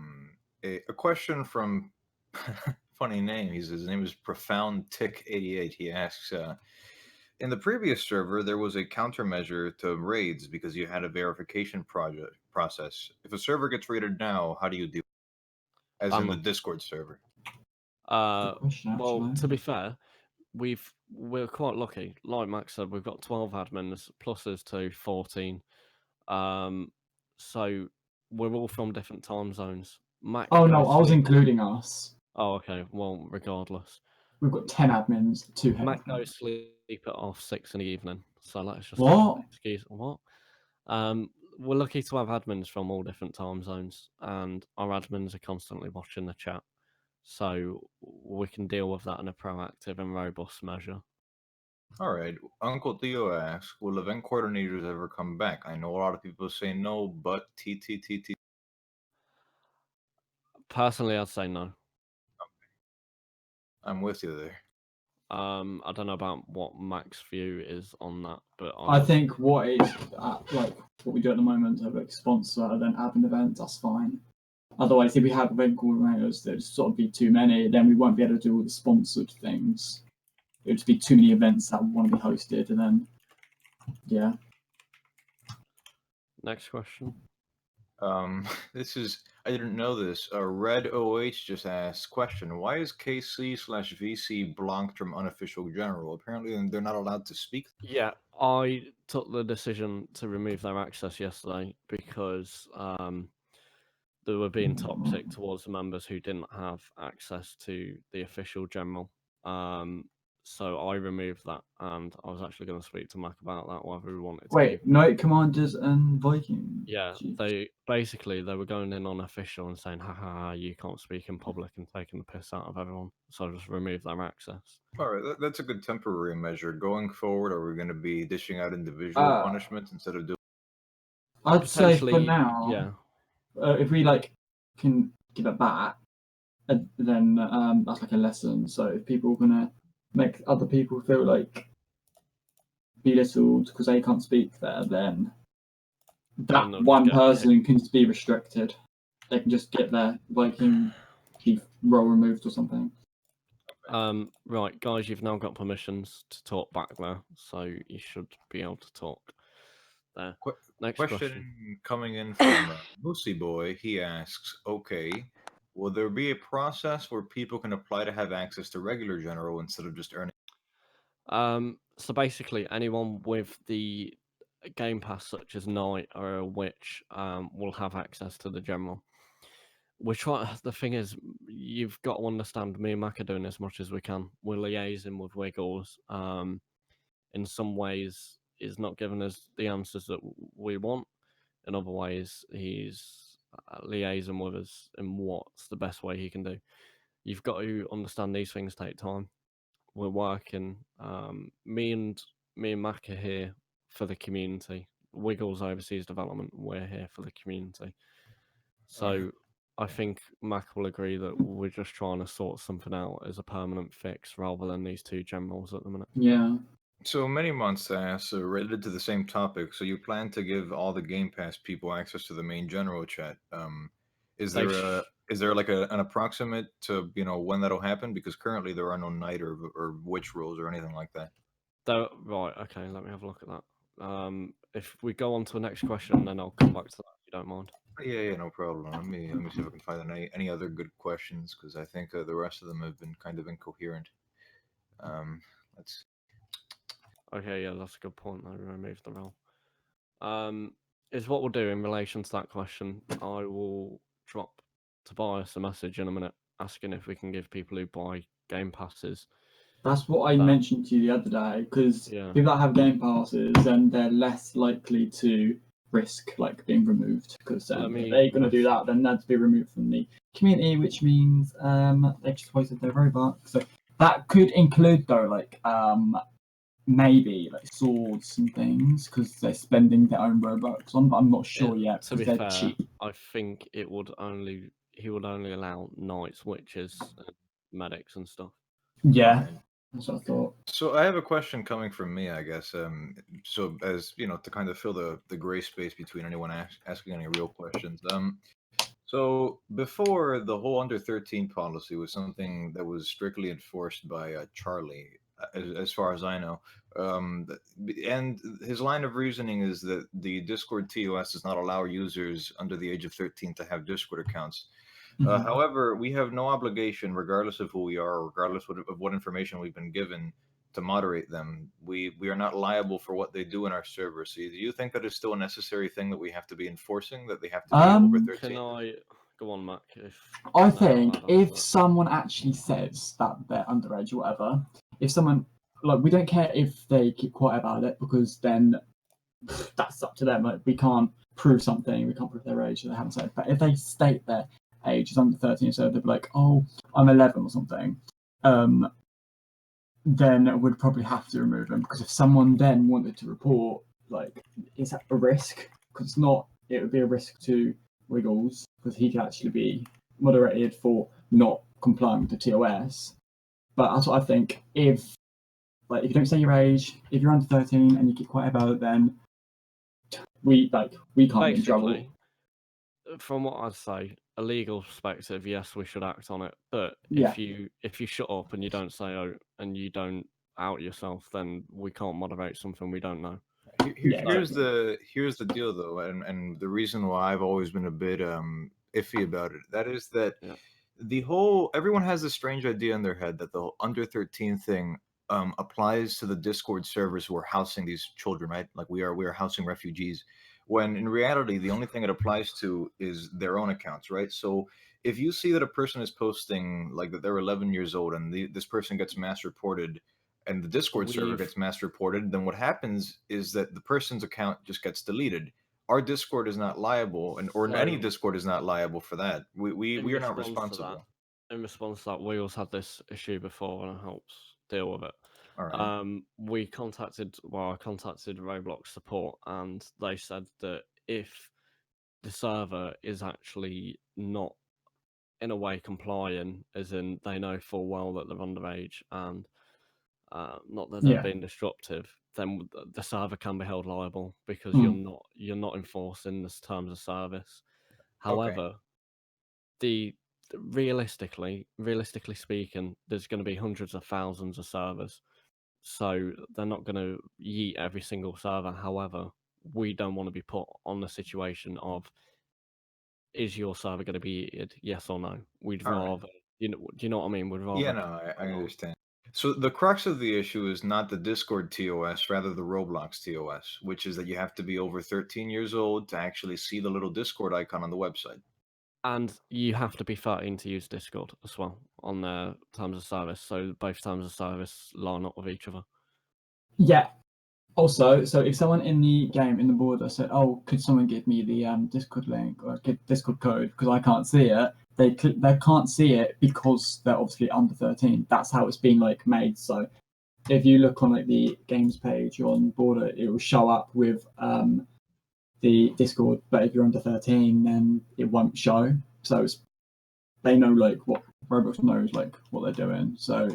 a question from funny name. His name is Profound Tick 88. He asks, in the previous server, there was a countermeasure to raids because you had a verification project process. If a server gets raided now, how do you deal? As in the Um, Discord server. uh, Good question, well, actually. to be fair, we're quite lucky. Like Max said, we've got 12 admins plus us to 14. So we're all from different time zones. Mac Oh no, goes I was sleep. including us. Oh, okay. Well, regardless, We've got 10 admins, 2 head Mac admins. goes sleep at 6 in the evening. So let's just What? excuse what. We're lucky to have admins from all different time zones, and our admins are constantly watching the chat, so we can deal with that in a proactive and robust measure. All right. Uncle Theo asks, will event coordinators ever come back? I know a lot of people say no, but TTTT. Personally, I'd say no. I'm with you there. I don't know about what Mac's view is on that, but I think what is like what we do at the moment of like sponsor then admin events, that's fine. Otherwise, if we have event coordinators, there'd sort of be too many, then we won't be able to do all the sponsored things. It would just be too many events that want to be hosted, and then yeah. Next question. This is I didn't know this. Red OH just asked question: why is KC/VC blocked from unofficial general? Apparently, they're not allowed to speak. Yeah, I took the decision to remove their access yesterday because they were being toxic towards the members who didn't have access to the official general. So I removed that, and I was actually going to speak to Mac about that, whether we wanted to keep. Wait, Night Commanders and Viking. Yeah, Chiefs. they were going in on official and saying, "Ha ha ha, you can't speak in public," and taking the piss out of everyone. So I just removed their access. All right, that's a good temporary measure. Going forward, are we going to be dishing out individual Uh, punishments instead of doing? I'd say for Potentially, now, yeah. if we like can give it back, then that's like a lesson. So if people are gonna make other people feel like belittled because they can't speak there, then that they'll just one get person can just be restricted. They can just get their Viking chief role removed or something. Right, guys, you've now got permissions to talk back there, so you should be able to talk there. Next Question coming in from Moosey Boy. He asks, "Okay, will there be a process where people can apply to have access to regular general instead of just earning?" So basically, anyone with the Game Pass, such as Knight or a Witch, will have access to the general. We're trying. The thing is, you've got to understand. Me and Mac are doing as much as we can. We're liaising with Wiggles. In some ways, he's not giving us the answers that we want. In other ways, he's liaising with us in what's the best way he can do. You've got to understand these things take time. We're working. Me and Mac are here for the community. Wiggles overseas development. We're here for the community. So I think Mac will agree that we're just trying to sort something out as a permanent fix rather than these two generals at the minute. Yeah. So many months asks, related to the same topic. So you plan to give all the Game Pass people access to the main general chat? Is They there is there like an approximate to when that'll happen? Because currently there are no night or witch rules or anything like that. Right, okay, let me have a look at that. If we go on to the next question, then I'll come back to that if you don't mind. Yeah, no problem. Let me see if I can find any other good questions because I think the rest of them have been kind of incoherent. Let's. Okay, yeah, that's a good point. I removed the role. Is what we'll do in relation to that question. I will drop Tobias a message in a minute asking if we can give people who buy Game Passes. That's what I That- mentioned to you the other day, because Yeah. people that have Game Passes, then they're less likely to risk like being removed, because I if mean, they're going to do that, then they'd be removed from the community, which means they just wasted their Robux. So that could include though, like maybe like swords and things, because they're spending their own Robux on, but I'm not sure yet To be because they're fair, cheap. I think he would only allow knights, witches, and medics and stuff. Yeah, Alright. that's what I thought. So I have a question coming from me, I guess. So as you know, to kind of fill the gray space between anyone asking any real questions. So before, the whole under 13 policy was something that was strictly enforced by Charlie, as far as I know. And his line of reasoning is that the Discord TOS does not allow users under the age of 13 to have Discord accounts. Mhm. However, we have no obligation, regardless of who we are, regardless of what information we've been given, to moderate them. We are not liable for what they do in our server. So, do you think that is still a necessary thing that we have to be enforcing? That they have to be over 13? Can I go on, Mac? I No, think I don't if know. someone actually says that they're underage or whatever, if someone like we don't care if they keep quiet about it, because then that's up to them. Like we can't prove something, we can't prove their age, so they haven't said. But if they state their age is under 13, so they'd be like, "Oh, I'm 11" or something, then we'd probably have to remove them, because if someone then wanted to report, like, is that a risk? Because it's not. It would be a risk to Wiggles, because he could actually be moderated for not complying with the TOS. But that's what I think. If you don't say your age, if you're under 13 and you keep quiet about it, then we can't be in trouble. Basically, from what I'd say, a legal perspective, yes, we should act on it. But Yeah. if you shut up and you don't say out and you don't out yourself, then we can't moderate something we don't know. Yeah, Here's the deal though, and the reason why I've always been a bit iffy about it. That is that Yeah. the whole everyone has this strange idea in their head that the whole under 13 thing applies to the Discord servers who are housing these children, right? Like we are housing refugees. When in reality, the only thing it applies to is their own accounts, right? So if you see that a person is posting like that they're 11 years old and this person gets mass reported and the Discord server We've- gets mass reported, then what happens is that the person's account just gets deleted. Our Discord is not liable, or any So- Discord is not liable for that. We In are not response to that- responsible. In response to that, we also had this issue before and it helps deal with it. All right. I contacted Roblox support and they said that if the server is actually not in a way complying, as in they know full well that they're underage and not that they're Yeah. being disruptive, then the server can be held liable because Hmm. you're not enforcing the terms of service. However, realistically speaking, there's going to be hundreds of thousands of servers, so they're not going to yeet every single server. However, we don't want to be put on the situation of, is your server going to be yeeted, yes or no? We'd All right. rather, do you know what I mean? We'd rather. Yeah, no, I understand. So the crux of the issue is not the Discord TOS, rather the Roblox TOS, which is that you have to be over 13 years old to actually see the little Discord icon on the website. And you have to be 13 to use Discord as well on their terms of service. So both terms of service line up with each other. Yeah. Also, so if someone in the game in the border said, "Oh, could someone give me the Discord link or Discord code because I can't see it," they can't see it because they're obviously under 13. That's how it's being like made. So if you look on like the games page on border, it will show up with the Discord. But if you're under 13, then it won't show. So they know like what Roblox knows like what they're doing. So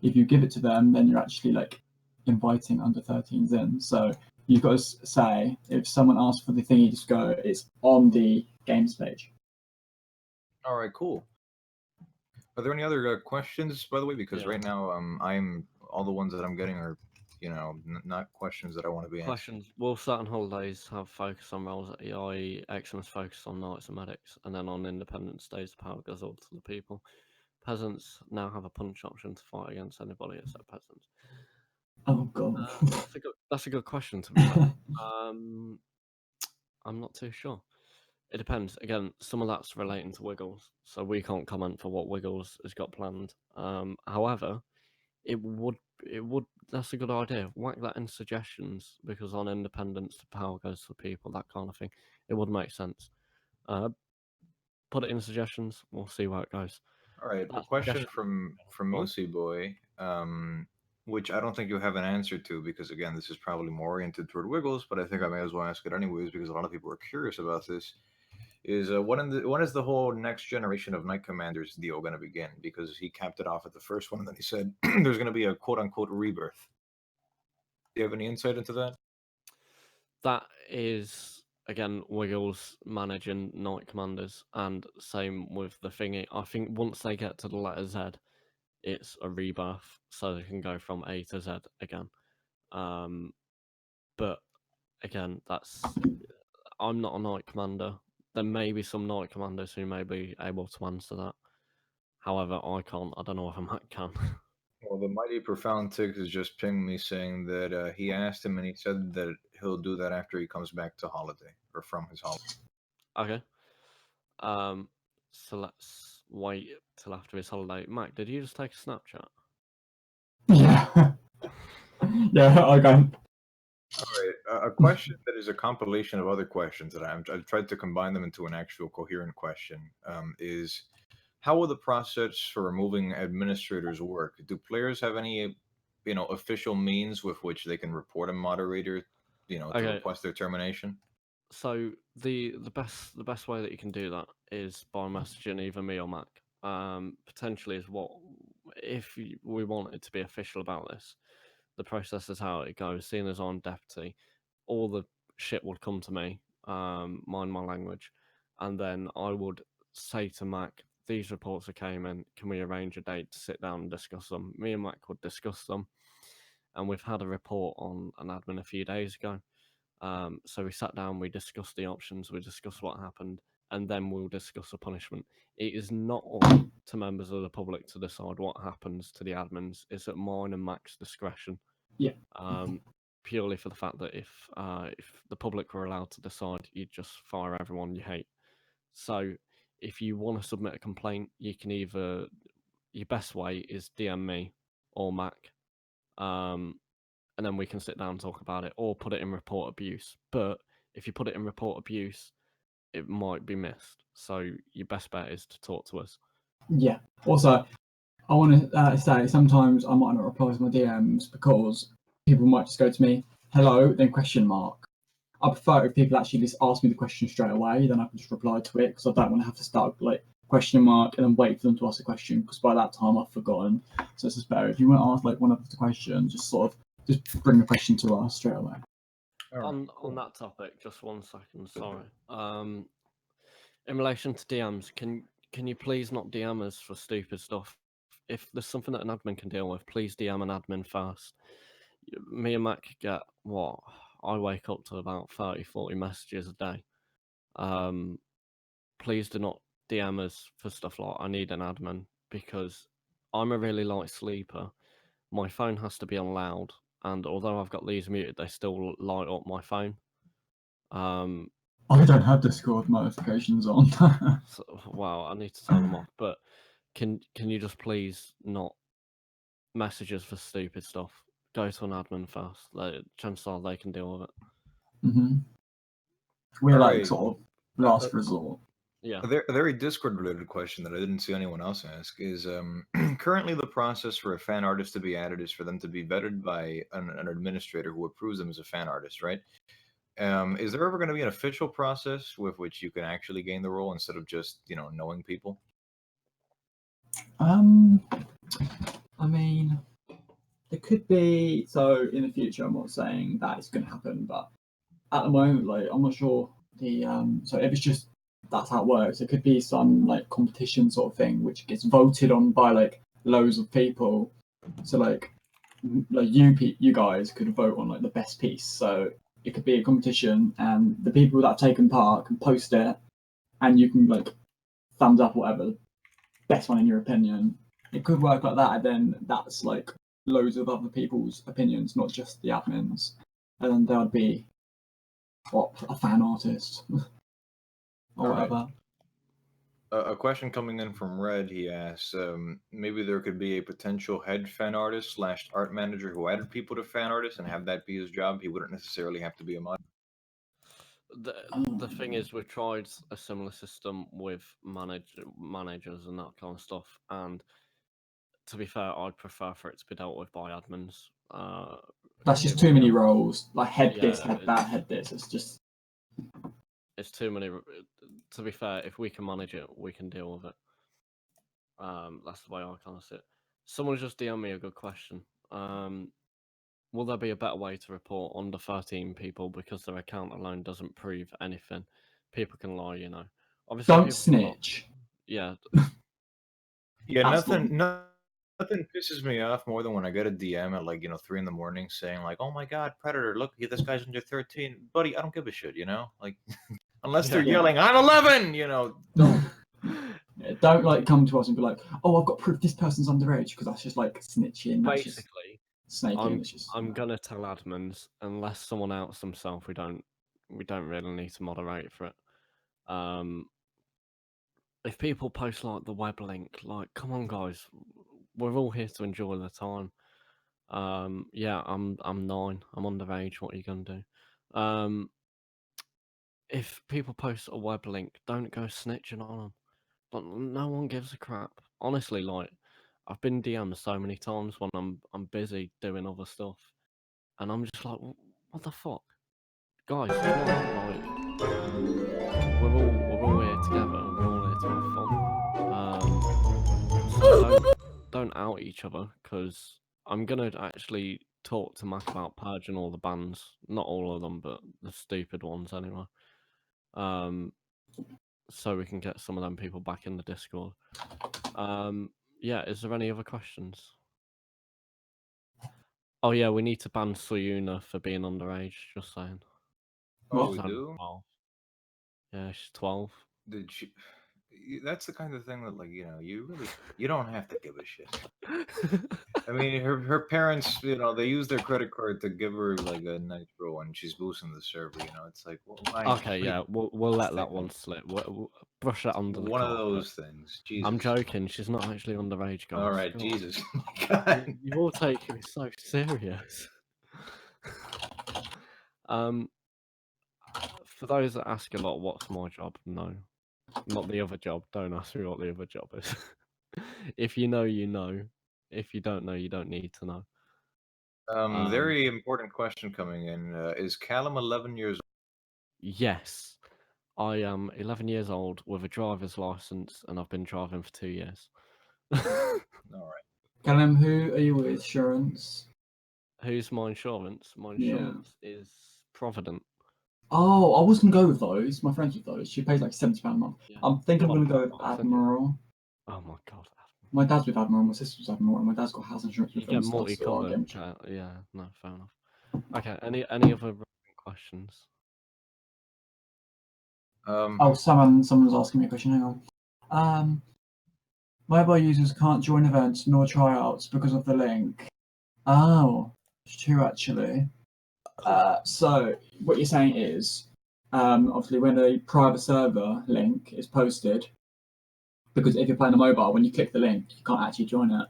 if you give it to them, then you're actually like inviting under 13s in. So you've got to say, if someone asks for the thingy, just go, it's on the games page. All right, cool. Are there any other questions, by the way? Because Yeah. right now, I'm all the ones that I'm getting are, not questions that I want to be answered. Questions. Will certain holidays have focus on roles at EI? Xmas focus on knights and medics, and then on Independence Days, the power goes all to the people. Peasants now have a punch option to fight against anybody except peasants. Oh god. That's a good question to be fair. I'm not too sure. It depends. Again, some of that's relating to Wiggles, so we can't comment for what Wiggles has got planned. However, it would that's a good idea. Whack that in suggestions, because on independence the power goes to the people, that kind of thing. It would make sense. Put it in suggestions. We'll see where it goes. All right, a That question suggestion- from Go on. Moosey Boy, which I don't think you have an answer to because again, this is probably more oriented toward Wiggles, but I think I may as well ask it anyways because a lot of people are curious about this. Is when is the whole next generation of Knight Commanders deal going to begin? Because he capped it off at the first one, and then he said there's going to be a quote unquote rebirth. Do you have any insight into that? That is again Wiggles managing Knight Commanders, and same with the thingy. I think once they get to the letter Z, it's a rebirth, so they can go from A to Z again. But again, I'm not a Knight Commander. There may be some Knight Commanders who may be able to answer that. However, I can't. I don't know if Matt can. Well, the mighty profound tick has just pinged me saying that he asked him and he said that he'll do that after he comes back to holiday or from his holiday. Okay. So let's wait till after his holiday. Mac, did you just take a Snapchat? Yeah. Yeah, okay. All right, a question that is a compilation of other questions that I've tried to combine them into an actual coherent question is how will the process for removing administrators work? Do players have any, official means with which they can report a moderator, to Okay. request their termination? So the best way that you can do that is by messaging either me or Mac. Potentially is what if we want it to be official about this. The process is how it goes. Seeing as I'm deputy, all the shit would come to me. Mind my language, and then I would say to Mac, "These reports that came in. Can we arrange a date to sit down and discuss them?" Me and Mac would discuss them, and we've had a report on an admin a few days ago. So we sat down, we discussed the options, we discussed what happened, and then we'll discuss a punishment. It is not up to members of the public to decide what happens to the admins. It's at mine and Mac's discretion. Yeah. Purely for the fact that if the public were allowed to decide, you'd just fire everyone you hate. So if you want to submit a complaint, you can either your best way is DM me or Mac. And then we can sit down and talk about it, or put it in report abuse. But if you put it in report abuse, it might be missed. So your best bet is to talk to us. Yeah. Also, I want to say sometimes I might not reply to my DMs because people might just go to me, hello, then question mark. I prefer if people actually just ask me the question straight away, then I can just reply to it because I don't want to have to start like question mark and then wait for them to ask a question because by that time I've forgotten. So it's just better if you want to ask like one of the questions, just bring the question to us straight away. On that topic, just 1 second, sorry. In relation to DMs, can you please not DM us for stupid stuff? If there's something that an admin can deal with, please DM an admin first. Me and Mac get what? I wake up to about 30, 40 messages a day. Please do not DM us for stuff like I need an admin, because I'm a really light sleeper. My phone has to be on loud, and although I've got these muted, they still light up my phone. I don't have Discord notifications on. So, wow, I need to turn them off. But can you just please not message us for stupid stuff? Go to an admin first. Chances are they can deal with it. Mm-hmm. We're like Alright. sort of last resort. Yeah. A very Discord related question that I didn't see anyone else ask is currently the process for a fan artist to be added is for them to be vetted by an administrator who approves them as a fan artist, right? Is there ever going to be an official process with which you can actually gain the role instead of just, knowing people? I mean, there could be. So in the future, I'm not saying that it's going to happen, but at the moment, like I'm not sure the. So if it's just that's how it works, it could be some like competition sort of thing, which gets voted on by like loads of people. So like you guys could vote on like the best piece. So it could be a competition, and the people that have taken part can post it, and you can like thumbs up whatever best one in your opinion. It could work like that, and then that's like loads of other people's opinions, not just the admins. And then there'd be a fan artist. or All right. whatever. A question coming in from Red. He asks, maybe there could be a potential head fan artist / art manager who added people to fan artists and have that be his job. He wouldn't necessarily have to be a mod. The thing is, we've tried a similar system with managers and that kind of stuff, and to be fair, I'd prefer for it to be dealt with by admins. That's just given too many the- roles. Like head this, Yeah, head that, head this. It's just It's too many. To be fair, if we can manage it, we can deal with it. That's the way I kind of see it. Someone just DM me a good question. Will there be a better way to report under 13 people because their account alone doesn't prove anything? People can lie, you know. Obviously, don't people can lie. snitch. Yeah, Yeah, That's nothing pisses me off more than when I get a DM at 3 in the morning saying like, "Oh my God, Predator! Look, this guy's under 13." Buddy, I don't give a shit, you know. Like, unless they're Yeah. yelling, "I'm 11," you know. Don't. Yeah, don't like come to us and be like, "Oh, I've got proof this person's underage," because that's just like snitching. That's just basically, snaking. It's just I'm gonna tell admins unless someone outs themselves, we don't really need to moderate for it. If people post like the web link, like, come on, guys, we're all here to enjoy the time. Yeah, I'm 9. I'm underage. What are you gonna do? If people post a web link, don't go snitching on them. But no one gives a crap. Honestly, like, I've been DM'd so many times when I'm busy doing other stuff, and I'm just like, what the fuck, guys? Come on, like, we're all here together. We're all here to have fun. So don't out each other, because I'm gonna actually talk to Mac about purging all the bans. Not all of them, but the stupid ones anyway. So we can get some of them people back in the Discord. Yeah, is there any other questions? Oh yeah, we need to ban Suyuna for being underage, just saying. Oh, What? we She's only do. 12. Yeah, she's 12. Did she? That's the kind of thing that you don't have to give a shit. I mean, her parents, they use their credit card to give her like a nitro, and she's boosting the server. It's like, well, why? Okay, yeah, we'll let that one slip. We'll brush that under the One of carpet. those things. Jesus. I'm joking. She's not actually underage, guys. All right, God. Jesus. God. You all taking it so serious. For those that ask a lot, what's my job? No, not the other job. Don't ask me what the other job is. If you know, you know. If you don't know, you don't need to know. Very important question coming in. Is Callum 11 years old? Yes, I am 11 years old with a driver's license, and I've been driving for 2 years. All right. Callum, who are you with? Insurance. Who's my insurance? My Yeah. insurance is Provident. Oh, I was gonna go with those. My friend's with those. She pays like £70 a month. Yeah. I'm thinking Go I'm on, gonna go with what's it do? Admiral. Oh my god. My dad's with Admiral. My sister's with Admiral, and my dad's got house insurance You with them get and stuff. So I'll multi-cover. get him. Yeah, no, fair enough. Okay, any other questions? Oh, someone's asking me a question. Hang on. Mobile users can't join events nor tryouts because of the link. Oh, it's true actually. So what you're saying is, obviously, when a private server link is posted, because if you're playing a mobile, when you click the link, you can't actually join it.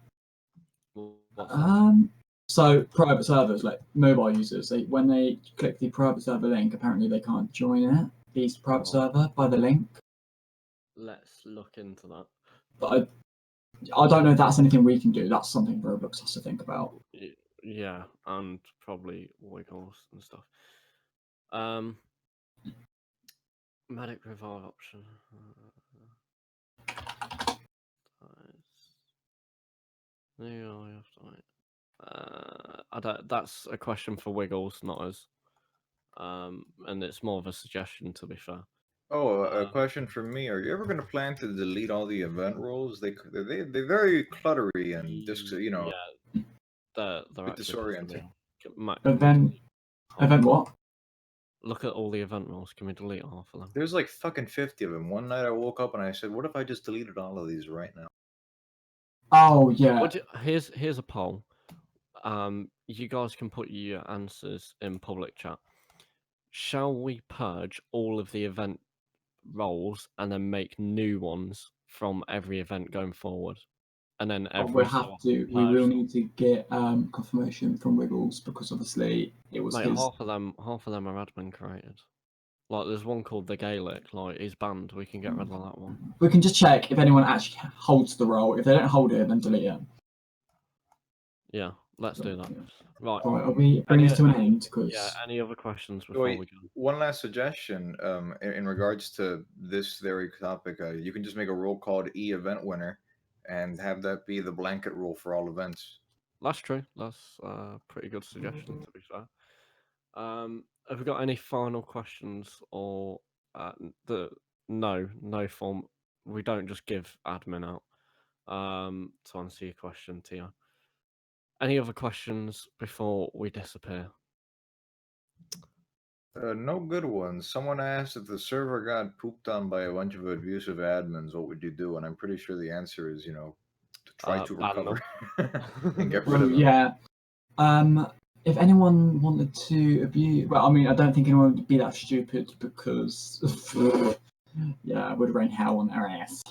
What's that? So private servers, like mobile users, when they click the private server link, apparently they can't join it. The private server by the link. Let's look into that. But I don't know if that's anything we can do. That's something Roblox has to think about. Yeah, and probably Wiggles and stuff. Medic revive option. I don't. That's a question for Wiggles, not us. And it's more of a suggestion, to be fair. Oh, a question for me. Are you ever going to plan to delete all the event rules? They're very cluttery and just Yeah, they're bit disorienting. Event what? Look at all the event rules. Can we delete half of them? There's like fucking 50 of them. One night I woke up and I said, "What if I just deleted all of these right now?" Oh yeah. Here's a poll. You guys can put your answers in public chat. Shall we purge all of the event roles and then make new ones from every event going forward. And then But every we'll so have to. We will need to get confirmation from Wiggles because obviously it was Mate, his. half of them are admin created. Like, there's one called the Gaelic. Like, he's banned. We can get rid of that one. We can just check if anyone actually holds the role. If they don't hold it, then delete it. Yeah, let's do that. Yeah. Right. Right, are we bringing this to an end? Because Yeah. Any other questions before Wait, we go? one last suggestion. In regards to this very topic, you can just make a rule called event winner, and have that be the blanket rule for all events. That's true. That's a pretty good suggestion, to be fair. Have we got any final questions or no form? We don't just give admin out. To answer your question, Tia. Any other questions before we disappear? No good ones. Someone asked if the server got pooped on by a bunch of abusive admins, what would you do? And I'm pretty sure the answer is, to try to Ban them. recover and get rid well, of them. yeah. If anyone wanted to abuse, well, I mean, I don't think anyone would be that stupid because, yeah, it would rain hell on their ass.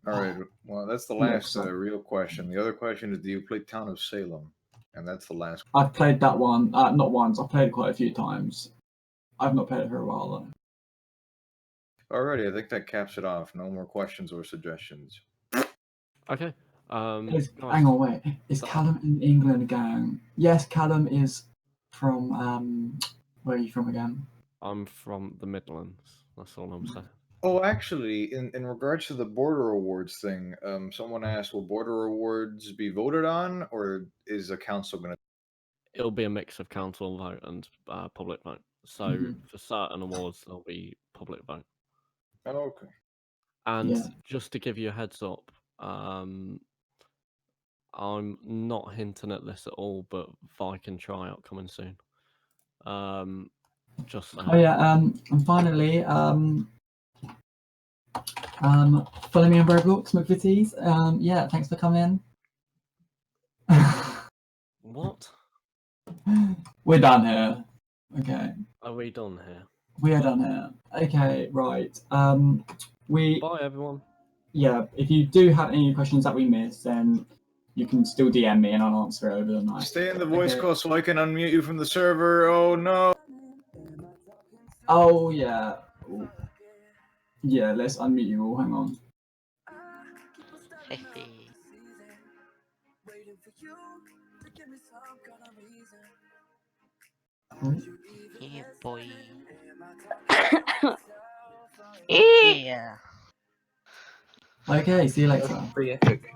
All right. Well, that's the Yeah, last so- real question. The other question is, do you play Town of Salem? And that's the last. I've played that one, not once. I've played it quite a few times. I've not played it for a while though. Alrighty, I think that caps it off. No more questions or suggestions. Okay. Is, guys, hang on, wait. Is that- Callum in England gang? Yes, Callum is from. Where are you from again? I'm from the Midlands. That's all I'm saying. Oh, actually, in regards to the border awards thing, someone asked, will border awards be voted on, or is the council going to? It'll be a mix of council vote and public vote. So Mhm. for certain awards, there'll be public vote. Oh, okay. And Yeah. just to give you a heads up, I'm not hinting at this at all, but Viking tryout coming soon. Just saying. Oh yeah. And finally, follow me on Roblox, McVitties. Yeah. Thanks for coming. What? We're done here. Okay. Are we done here? We are done here. Okay. Right. We. Bye, everyone. Yeah. If you do have any questions that we missed, then you can still DM me and I'll answer it over the night. Stay in the voice Okay. call so I can unmute you from the server. Oh no. Oh yeah. Ooh. Yeah. Let's unmute you all. Hang on. Yeah, boy. Yeah. Okay. See you later. Pretty epic.